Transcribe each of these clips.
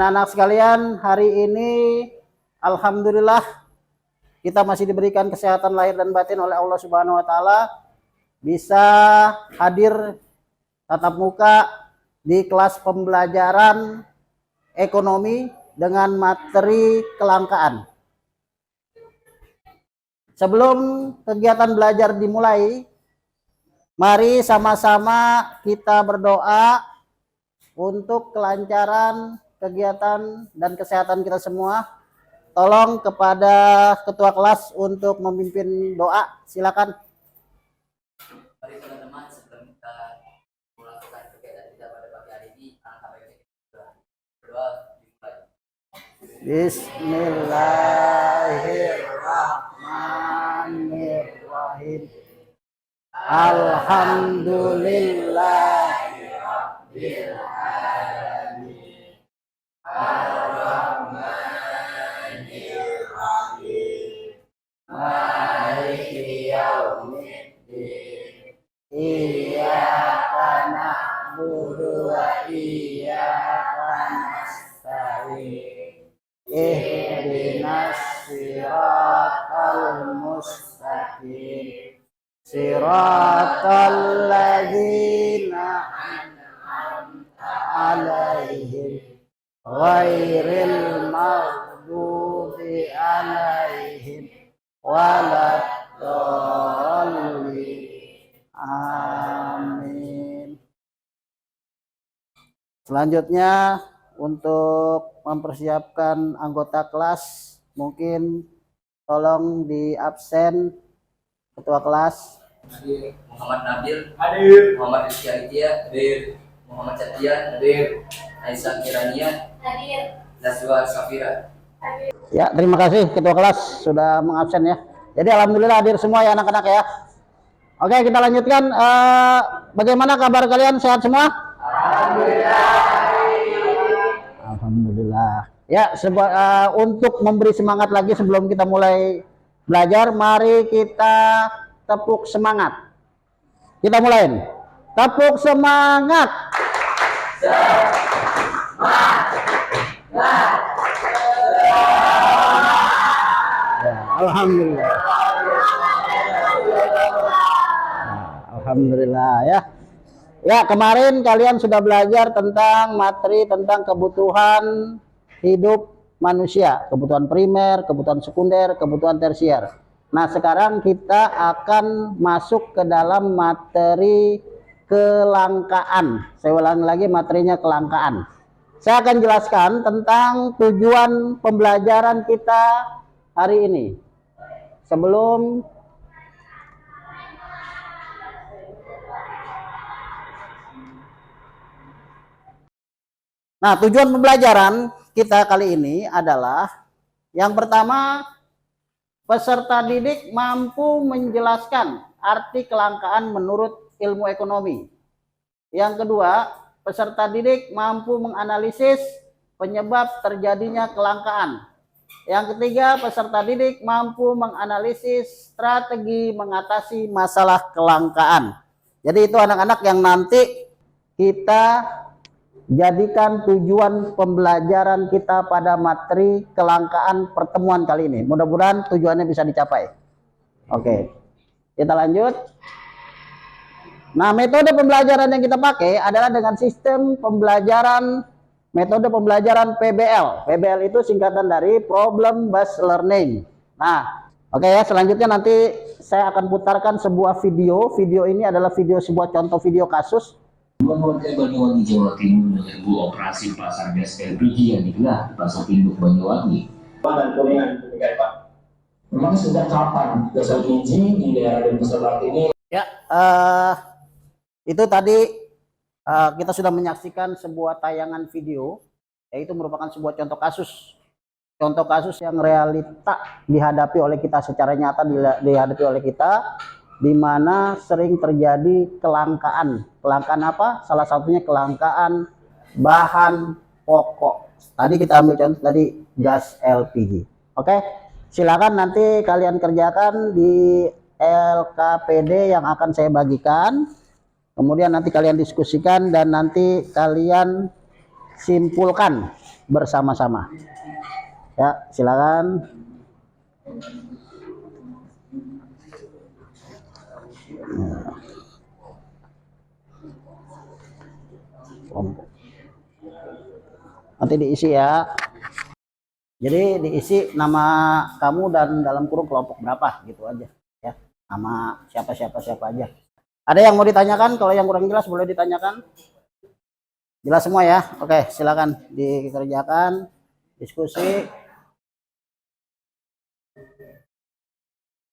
anak-anak sekalian, hari ini alhamdulillah kita masih diberikan kesehatan lahir dan batin oleh Allah Subhanahu wa taala, bisa hadir tatap muka di kelas pembelajaran ekonomi dengan materi kelangkaan. Sebelum kegiatan belajar dimulai, mari sama-sama kita berdoa untuk kelancaran kegiatan dan kesehatan kita semua. Tolong kepada ketua kelas untuk memimpin doa, silakan. Mari teman-teman, sebelum kita melakukan kegiatan kita pada pagi hari ini, alangkah baiknya kita berdoa dimulai. Bismillahirrahmanirrahim. Alhamdulillahirabbil alamin. Ar-Rahmanir Rahim. Maliki yaumiddin. Iyyaka na'budu wa iyyaka nasta'in. Ihdinas siratal mustaqim. Siratal ladzina an'amta 'alaihim ghairil maghdubi 'alaihim waladdallin. Amin. Selanjutnya untuk mempersiapkan anggota kelas, mungkin tolong di absen ketua kelas. Hadir Muhammad Nabil, Hadir. Muhammad Rizky Aditya, hadir. Muhammad Septian, hadir. Aisyah Kirania, hadir. Nazwa Safira. Ya, terima kasih ketua kelas sudah mengabsen ya. Jadi alhamdulillah hadir semua ya anak-anak ya. Oke, kita lanjutkan. Bagaimana kabar kalian? Sehat semua? Alhamdulillah. Ya, untuk memberi semangat lagi sebelum kita mulai belajar, mari kita tepuk semangat. Kita mulai. Tepuk semangat. Ya, alhamdulillah. Alhamdulillah ya. Ya, kemarin kalian sudah belajar tentang materi tentang kebutuhan hidup manusia, kebutuhan primer, kebutuhan sekunder, kebutuhan tersier. Nah, sekarang kita akan masuk ke dalam materi kelangkaan. Saya ulangi lagi, materinya kelangkaan. Saya akan jelaskan tentang tujuan pembelajaran kita hari ini. Nah, tujuan pembelajaran kita kali ini adalah yang pertama, peserta didik mampu menjelaskan arti kelangkaan menurut ilmu ekonomi. Yang kedua, peserta didik mampu menganalisis penyebab terjadinya kelangkaan. Yang ketiga, peserta didik mampu menganalisis strategi mengatasi masalah kelangkaan. Jadi itu anak-anak yang nanti kita jadikan tujuan pembelajaran kita pada materi kelangkaan pertemuan kali ini. Mudah-mudahan tujuannya bisa dicapai. Oke, kita lanjut. Nah, metode pembelajaran yang kita pakai adalah dengan sistem pembelajaran, metode pembelajaran PBL. PBL itu singkatan dari Problem Based Learning. Nah, oke ya, selanjutnya nanti saya akan putarkan sebuah video. Video ini adalah sebuah contoh video kasus. Warga Banyuwangi, Jawa Timur menyerbu operasi pasar gas LPG yang digelar di Pasar Induk Banyuwangi. Memang sudah kapan gas LPG di daerah Denpasar ini? Ya, itu tadi kita sudah menyaksikan sebuah tayangan video, yaitu merupakan sebuah contoh kasus yang realita dihadapi oleh kita, secara nyata dihadapi oleh kita, di mana sering terjadi kelangkaan. Kelangkaan apa? Salah satunya kelangkaan bahan pokok. Tadi kita ambil contoh tadi gas LPG. Oke, silakan nanti kalian kerjakan di LKPD yang akan saya bagikan. Kemudian nanti kalian diskusikan dan nanti kalian simpulkan bersama-sama. Ya, silakan. Nanti diisi ya. Jadi diisi nama kamu dan dalam kurung kelompok berapa gitu aja ya. Nama siapa aja. Ada yang mau ditanyakan? Kalau yang kurang jelas boleh ditanyakan. Jelas semua ya? Oke, silakan dikerjakan diskusi.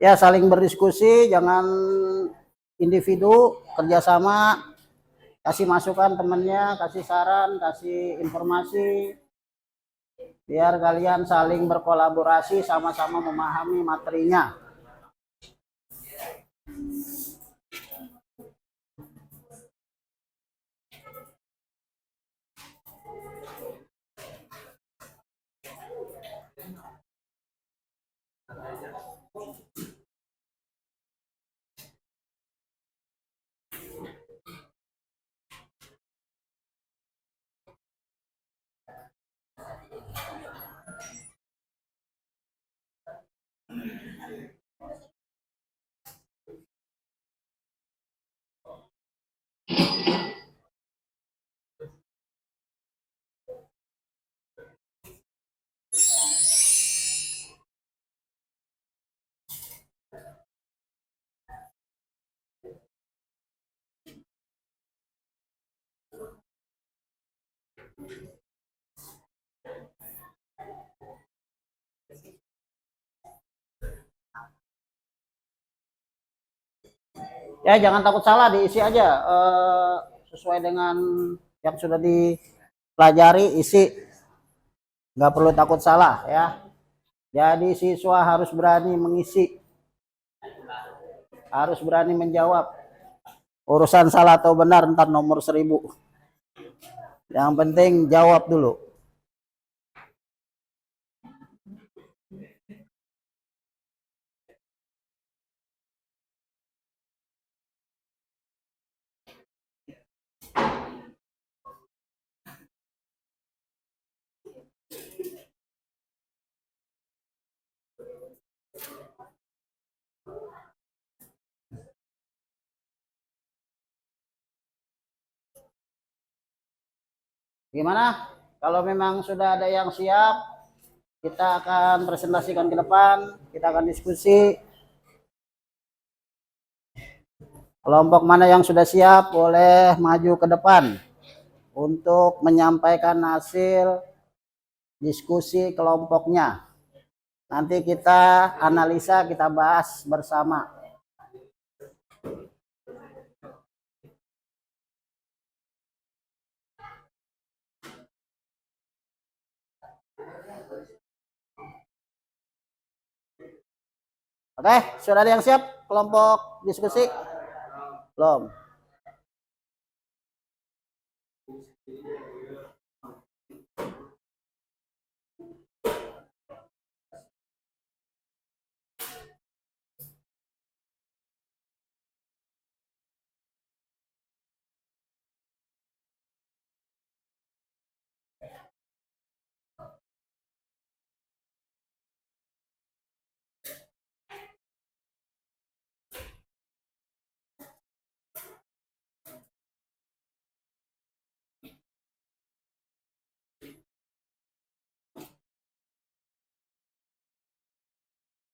Ya, saling berdiskusi, jangan individu, kerjasama, kasih masukan temennya, kasih saran, kasih informasi, biar kalian saling berkolaborasi, sama-sama memahami materinya. Ya, jangan takut salah, diisi aja sesuai dengan yang sudah dipelajari, isi. Nggak perlu takut salah ya. Jadi siswa harus berani mengisi, harus berani menjawab. Urusan salah atau benar ntar nomor 1000. Yang penting jawab dulu. Gimana? Kalau memang sudah ada yang siap, kita akan presentasikan ke depan, kita akan diskusi. Kelompok mana yang sudah siap boleh maju ke depan untuk menyampaikan hasil diskusi kelompoknya. Nanti kita analisa, kita bahas bersama. Oke, sudah ada yang siap kelompok diskusi? Belum.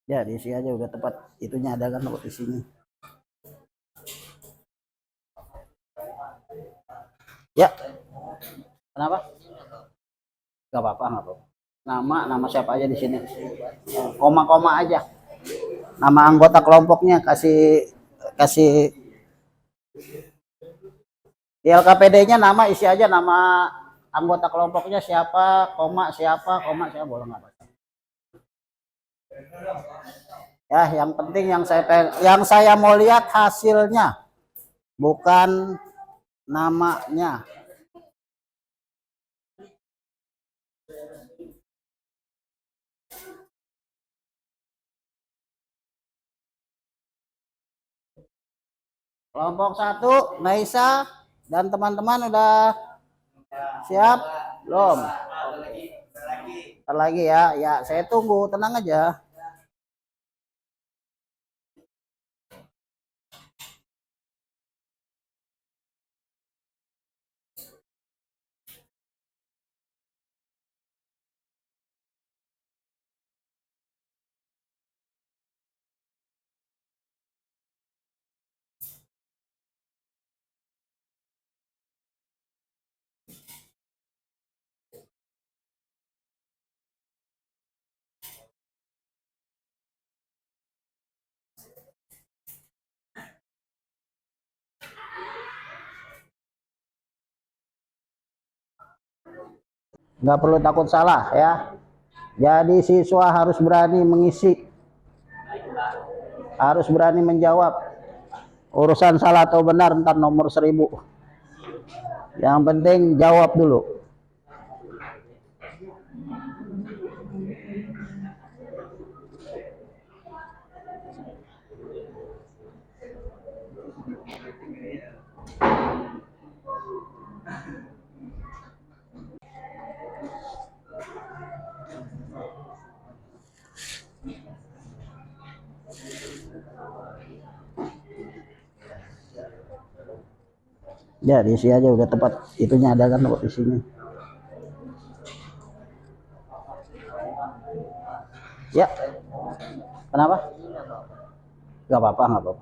Ya, diisi aja udah tepat. Itunya ada kan di sini. Ya. Kenapa? Gak apa-apa, nggak apa-apa. Nama siapa aja di sini. Koma-koma aja. Nama anggota kelompoknya kasih di LKPD-nya nama, isi aja nama anggota kelompoknya siapa, koma siapa, boleh nggak apa-apa. Ya, yang penting yang saya mau lihat hasilnya, bukan namanya. Kelompok 1, Naisa dan teman-teman udah siap? Belum? Ntar lagi ya, ya saya tunggu, tenang aja. Nggak perlu takut salah ya. Jadi siswa harus berani mengisi, harus berani menjawab. Urusan salah atau benar ntar nomor 1000. Yang penting jawab dulu. Ya diisi aja udah tepat, itunya ada kan kok isinya. Ya, kenapa? Gak apa-apa, nggak apa-apa.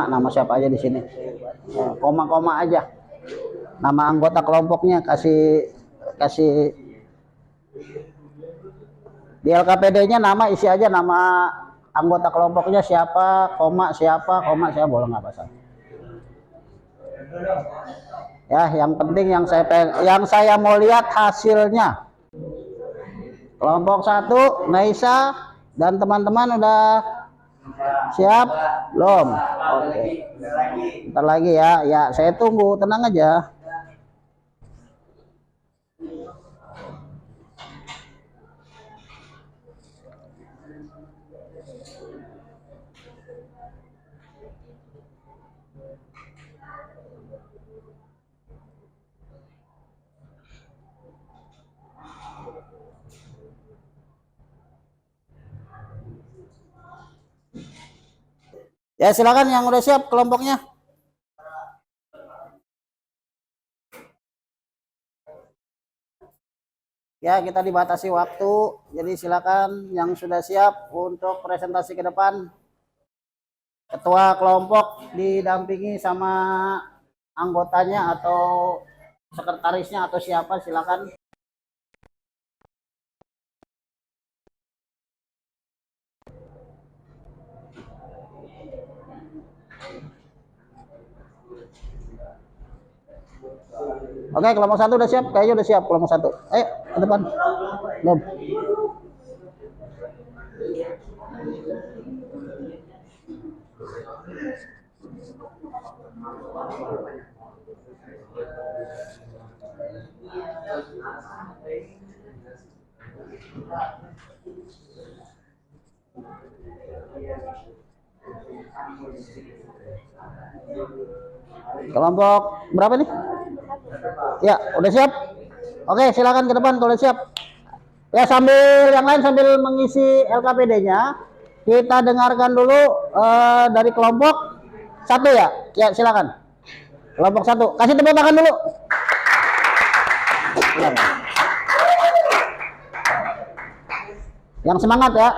Nama siapa aja di sini. Koma-koma aja. Nama anggota kelompoknya kasih kasih di LKPD-nya, nama isi aja nama anggota kelompoknya siapa, koma siapa, boleh nggak masalah. Ya, yang penting yang saya mau lihat hasilnya. Kelompok 1, Naisa dan teman-teman udah siap? Belum? Oke. Ntar lagi ya. Ya, saya tunggu, tenang aja. Ya, silakan yang udah siap kelompoknya. Ya, kita dibatasi waktu, jadi silakan yang sudah siap untuk presentasi ke depan. Ketua kelompok didampingi sama anggotanya atau sekretarisnya atau siapa, silakan. Oke, kelompok 1 udah siap, kayaknya udah siap kelompok 1. Ayo ke depan. Belum. Kelompok berapa nih? Ya, udah siap? Oke, silakan ke depan kalau siap. Ya, sambil yang lain sambil mengisi LKPD-nya, kita dengarkan dulu dari kelompok 1 ya. Ya, silakan. Kelompok 1, kasih tepuk tangan dulu. Yang semangat ya.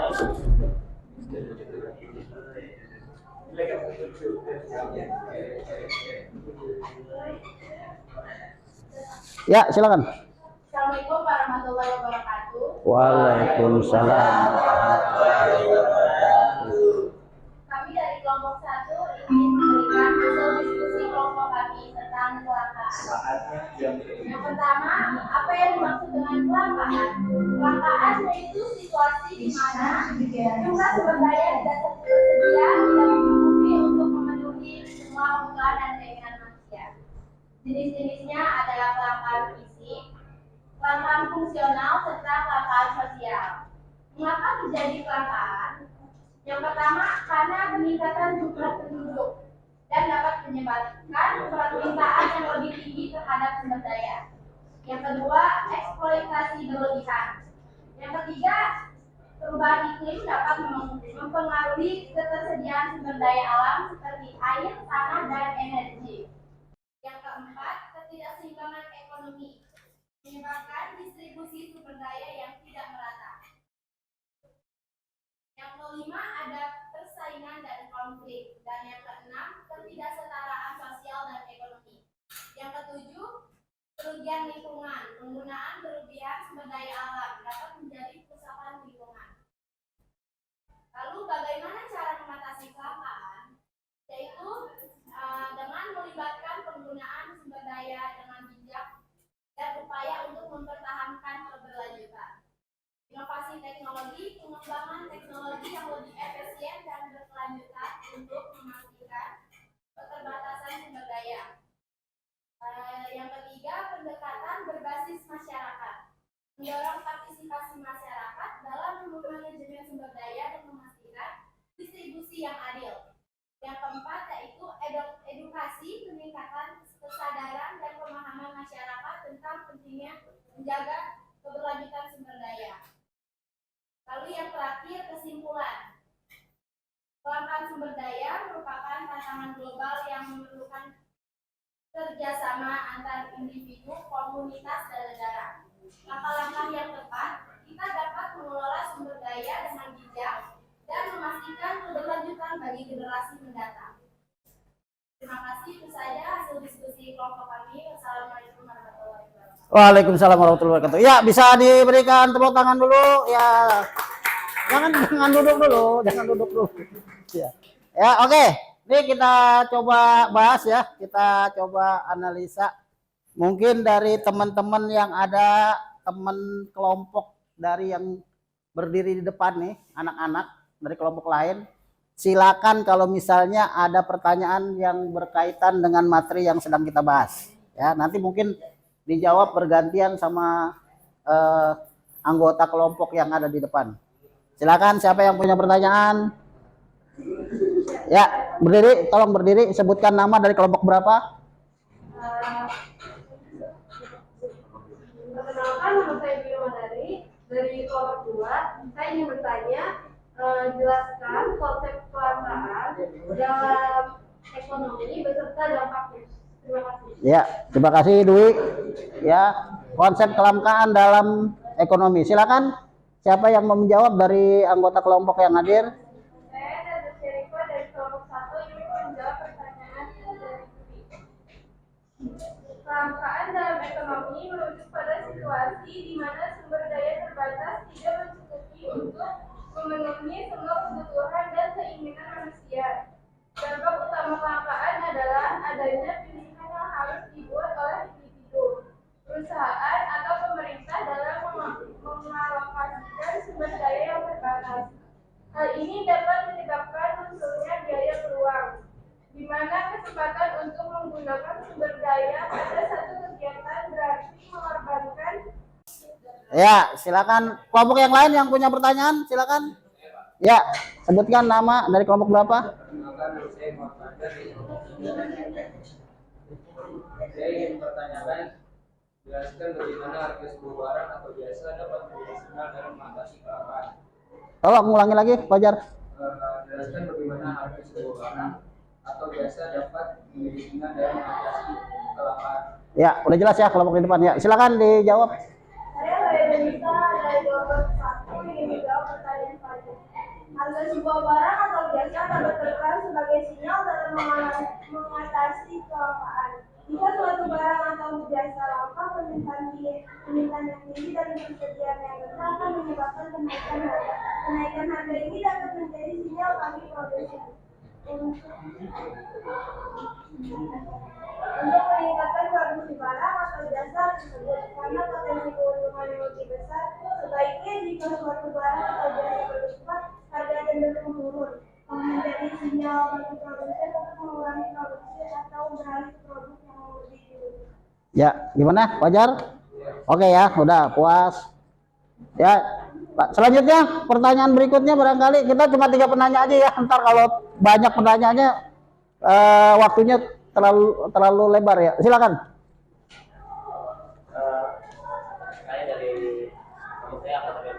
Ya, silakan. Assalamualaikum warahmatullahi wabarakatuh. Waalaikumsalam. Kami dari kelompok 1 ingin memberikan hasil diskusi kelompok kami tentang kelangkaan. Yang pertama, apa yang dimaksud dengan kelangkaan? Kelangkaan yaitu situasi di mana jumlah sumber daya tidak tersedia tidak mencukupi untuk memenuhi semua kebutuhan dan keinginan manusia. Jenis-jenisnya adalah kelangkaan fisik, kelangkaan fungsional, serta kelangkaan sosial. Mengapa terjadi kelangkaan? Yang pertama, karena peningkatan jumlah penduduk dan dapat menyebabkan permintaan yang lebih tinggi terhadap sumber daya. Yang kedua, eksploitasi berlebihan. Yang ketiga, perubahan iklim dapat mempengaruhi ketersediaan sumber daya alam seperti air, tanah, dan energi. Yang keempat, ketidakseimbangan ekonomi menyebabkan distribusi sumber daya yang tidak merata. Yang kelima, ada persaingan dan konflik. Dan yang keenam, ketidaksetaraan sosial dan ekonomi. Yang ketujuh, kerugian lingkungan. Penggunaan berlebihan sumber daya alam dapat menjadi kerusakan lingkungan. Lalu bagaimana cara mengatasi kelangkaan? Yaitu dengan melibatkan penggunaan sumber daya dengan bijak dan upaya untuk mempertahankan keberlanjutan. Inovasi teknologi, pengembangan teknologi yang lebih efisien dan berkelanjutan untuk memastikan keterbatasan sumber daya. Yang ketiga, pendekatan berbasis masyarakat. Mendorong partisipasi masyarakat dalam manajemen sumber daya dan memastikan distribusi yang adil. Yang keempat yaitu edukasi, peningkatan kesadaran dan pemahaman masyarakat tentang pentingnya menjaga keberlanjutan sumber daya. Lalu yang terakhir, kesimpulan. Kelangkaan sumber daya merupakan tantangan global yang memerlukan kerjasama antar individu, komunitas, dan negara. Langkah-langkah yang tepat, kita dapat mengelola sumber daya dengan bijak dan memastikan keberlanjutan bagi generasi mendatang. Terima kasih, itu saja hasil diskusi kelompok kami. Wassalamualaikum warahmatullahi wabarakatuh. Waalaikumsalam warahmatullahi wabarakatuh. Ya, bisa diberikan tepuk tangan dulu ya. Jangan duduk dulu, jangan duduk dulu. Ya, ya oke. Ini kita coba bahas ya, kita coba analisa. Mungkin dari teman-teman yang ada, teman kelompok dari yang berdiri di depan nih, anak-anak dari kelompok lain. Silakan kalau misalnya ada pertanyaan yang berkaitan dengan materi yang sedang kita bahas. Ya, nanti mungkin dijawab bergantian sama anggota kelompok yang ada di depan. Silakan siapa yang punya pertanyaan? Ya, berdiri, tolong berdiri, sebutkan nama dari kelompok berapa? Perkenalkan, nama saya Bima Madari dari kelompok 2. Saya ingin bertanya, jelaskan konsep kelangkaan dalam ekonomi beserta dampaknya. Terima kasih. Ya, terima kasih Dwi. Ya, konsep kelangkaan dalam ekonomi. Silakan siapa yang mau menjawab dari anggota kelompok yang hadir? Saya dan Syarifah dari kelompok 1 ingin menjawab pertanyaan dari Dwi. Kelangkaan dalam ekonomi merujuk pada situasi di mana sumber daya terbatas tidak mencukupi untuk memenuhi semua kebutuhan dan keinginan manusia. Dampak utama kelangkaan adalah adanya pilihan yang harus dibuat oleh individu, perusahaan, atau pemerintah dalam mengalokasikan sumber daya yang terbatas. Hal ini dapat menyebabkan munculnya biaya peluang, di mana kesempatan untuk menggunakan sumber daya pada satu kegiatan berarti mengorbankan. Ya, silakan kelompok yang lain yang punya pertanyaan, silakan. Ya, sebutkan nama dari kelompok berapa? Saya ingin pertanyakan, jelaskan bagaimana harga sebuah barang atau jasa dapat menjadi sinyal dalam mengatasi kelangkaan. Tolong ulangi lagi, Fajar. Jelaskan bagaimana harga sebuah barang atau jasa dapat menjadi sinyal dalam mengatasi kelangkaan. Ya, udah jelas ya kelompok di depan ya. Silakan dijawab. Saya Renita dari kelompok 1 ingin menjawab pertanyaan Fajar. Harga sebuah barang atau jasa dapat berperan sebagai sinyal dalam mengatasi kelangkaan. Jika suatu barang atau jasa langka, permintaan yang tinggi dan persediaan yang rendah akan menyebabkan kenaikan harga. Kenaikan harga ini dapat menjadi sinyal bagi produsen untuk meningkatkan produksi barang atau jasa tersebut. Karena potensi keuntungan yang lebih besar, sebaiknya jika suatu barang atau jasa berlipat, harga cenderung turun, menjadi sinyal bagi produsen untuk mengurangi produksi atau beralih ke produk yang lebih dulu. Ya, gimana, Fajar? Oke ya, udah puas. Ya, Pak. Selanjutnya pertanyaan berikutnya barangkali kita cuma 3 penanya aja ya. Ntar kalau banyak pertanyaannya waktunya terlalu lebar ya. Silakan. Saya dari saya angkatan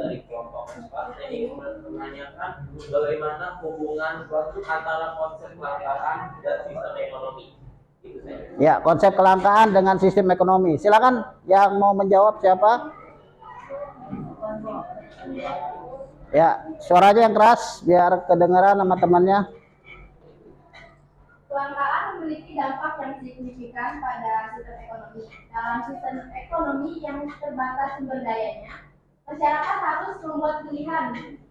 dari kelompok 4 yang ingin menanyakan bagaimana hubungan antara konsep kelangkaan dan sistem ekonomi. Itu saja. Ya, konsep kelangkaan dengan sistem ekonomi. Silakan yang mau menjawab siapa? Ya, suaranya yang keras biar kedengaran sama temannya. Kelangkaan memiliki dampak yang signifikan pada sistem ekonomi. Dalam sistem ekonomi yang terbatas sumber dayanya, masyarakat harus membuat pilihan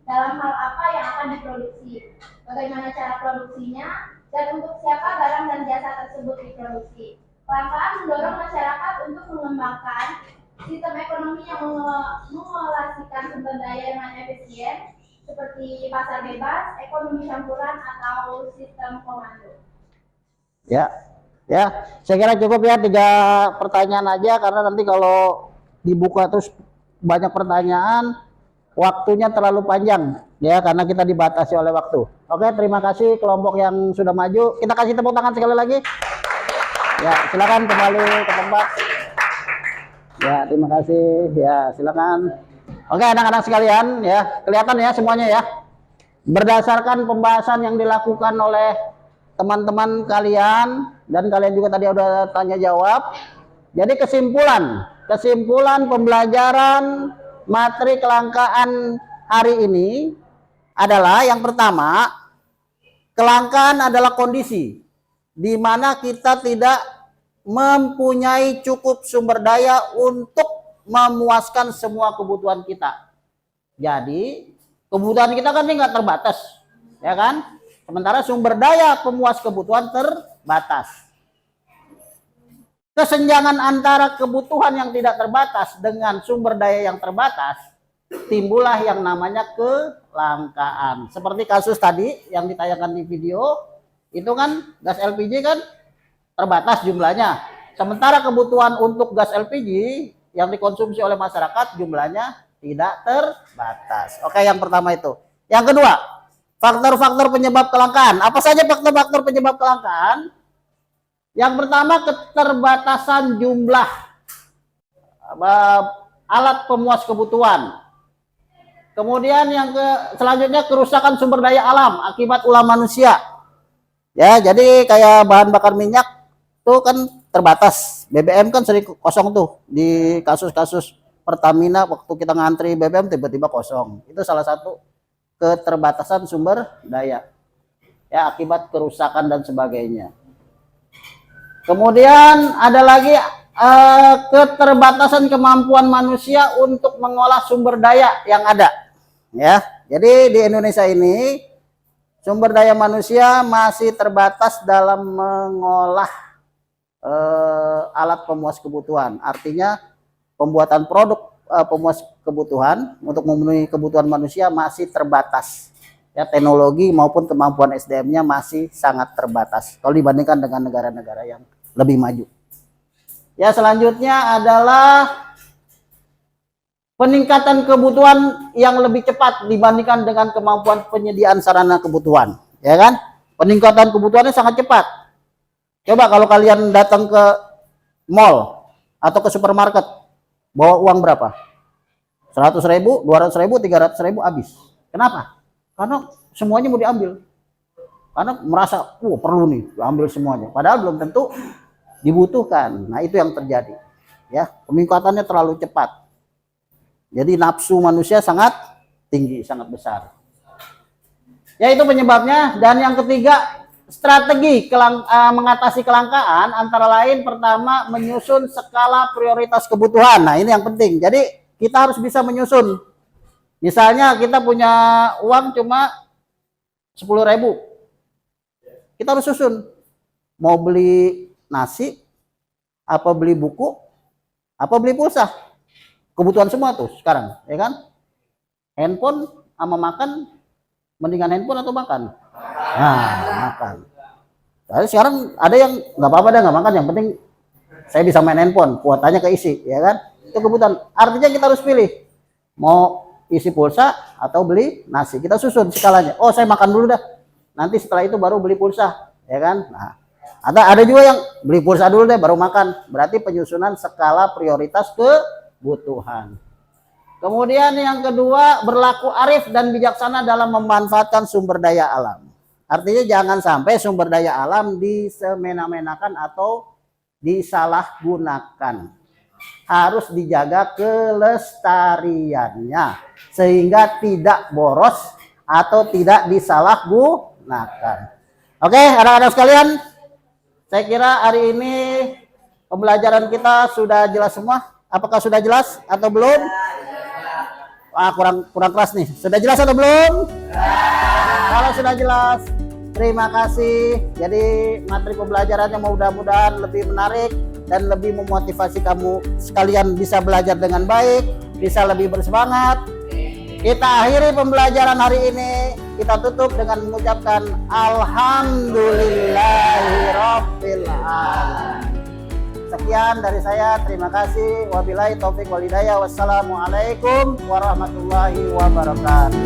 dalam hal apa yang akan diproduksi, bagaimana cara produksinya, dan untuk siapa barang dan jasa tersebut diproduksi. Kelangkaan mendorong masyarakat untuk mengembangkan sistem ekonomi yang mengalokasikan sumber daya dengan efisien, seperti pasar bebas, ekonomi campuran, atau sistem komando. Ya, saya kira cukup ya 3 pertanyaan aja karena nanti kalau dibuka terus banyak pertanyaan, waktunya terlalu panjang ya karena kita dibatasi oleh waktu. Oke, terima kasih kelompok yang sudah maju. Kita kasih tepuk tangan sekali lagi. Ya, silakan kembali ke tempat. Ya, terima kasih. Ya, silakan. Oke, anak-anak sekalian ya, kelihatan ya semuanya ya. Berdasarkan pembahasan yang dilakukan oleh teman-teman kalian dan kalian juga tadi udah tanya jawab. Jadi kesimpulan pembelajaran materi kelangkaan hari ini adalah yang pertama, kelangkaan adalah kondisi di mana kita tidak mempunyai cukup sumber daya untuk memuaskan semua kebutuhan kita. Jadi kebutuhan kita kan ini nggak terbatas, ya kan? Sementara sumber daya pemuas kebutuhan terbatas. Kesenjangan antara kebutuhan yang tidak terbatas dengan sumber daya yang terbatas, timbullah yang namanya kelangkaan. Seperti kasus tadi yang ditayangkan di video, itu kan gas LPG kan terbatas jumlahnya. Sementara kebutuhan untuk gas LPG yang dikonsumsi oleh masyarakat jumlahnya tidak terbatas. Oke, yang pertama itu. Yang kedua, faktor-faktor penyebab kelangkaan. Apa saja faktor-faktor penyebab kelangkaan? Yang pertama, keterbatasan jumlah alat pemuas kebutuhan. Kemudian yang selanjutnya kerusakan sumber daya alam akibat ulah manusia. Ya, jadi kayak bahan bakar minyak tuh kan terbatas. BBM kan sering kosong tuh di kasus-kasus Pertamina waktu kita ngantri BBM tiba-tiba kosong. Itu salah satu keterbatasan sumber daya ya akibat kerusakan dan sebagainya. Kemudian ada lagi keterbatasan kemampuan manusia untuk mengolah sumber daya yang ada ya. Jadi di Indonesia ini sumber daya manusia masih terbatas dalam mengolah alat pemuas kebutuhan. Artinya pembuatan produk pemuas kebutuhan untuk memenuhi kebutuhan manusia masih terbatas. Ya, teknologi maupun kemampuan SDM-nya masih sangat terbatas kalau dibandingkan dengan negara-negara yang lebih maju. Ya, selanjutnya adalah peningkatan kebutuhan yang lebih cepat dibandingkan dengan kemampuan penyediaan sarana kebutuhan, ya kan? Peningkatan kebutuhannya sangat cepat. Coba kalau kalian datang ke mall atau ke supermarket, bawa uang berapa? 100.000, 200.000, 300.000 habis. Kenapa? Karena semuanya mau diambil. Karena merasa, perlu nih, ambil semuanya. Padahal belum tentu dibutuhkan. Nah, itu yang terjadi. Ya, peningkatannya terlalu cepat. Jadi nafsu manusia sangat tinggi, sangat besar. Ya, itu penyebabnya. Dan yang ketiga, strategi mengatasi kelangkaan antara lain pertama menyusun skala prioritas kebutuhan. Nah, ini yang penting. Jadi kita harus bisa menyusun. Misalnya kita punya uang cuma 10.000. Kita harus susun. Mau beli nasi, apa beli buku, apa beli pulsa. Kebutuhan semua tuh sekarang, ya kan? Handphone sama makan, mendingan handphone atau makan? Nah, makan. Tapi sekarang ada yang nggak apa-apa dah nggak makan, yang penting saya bisa main handphone, kuotanya keisi, ya kan? Itu kebutuhan. Artinya kita harus pilih mau isi pulsa atau beli nasi. Kita susun skalanya. Oh, saya makan dulu dah. Nanti setelah itu baru beli pulsa, ya kan? Nah, ada juga yang beli pulsa dulu deh baru makan. Berarti penyusunan skala prioritas kebutuhan. Kemudian yang kedua, berlaku arif dan bijaksana dalam memanfaatkan sumber daya alam. Artinya jangan sampai sumber daya alam disemena-menakan atau disalahgunakan. Harus dijaga kelestariannya sehingga tidak boros atau tidak disalahgunakan. Oke, anak-anak sekalian, saya kira hari ini pembelajaran kita sudah jelas semua. Apakah sudah jelas atau belum? Kurang keras nih. Sudah jelas atau belum? Kalau sudah jelas, terima kasih. Jadi materi pembelajarannya mudah-mudahan lebih menarik dan lebih memotivasi kamu sekalian bisa belajar dengan baik, bisa lebih bersemangat. Kita akhiri pembelajaran hari ini. Kita tutup dengan mengucapkan Alhamdulillahirabbil alamin. Sekian dari saya, terima kasih. Wabillahi taufik wal hidayah. Wassalamualaikum warahmatullahi wabarakatuh.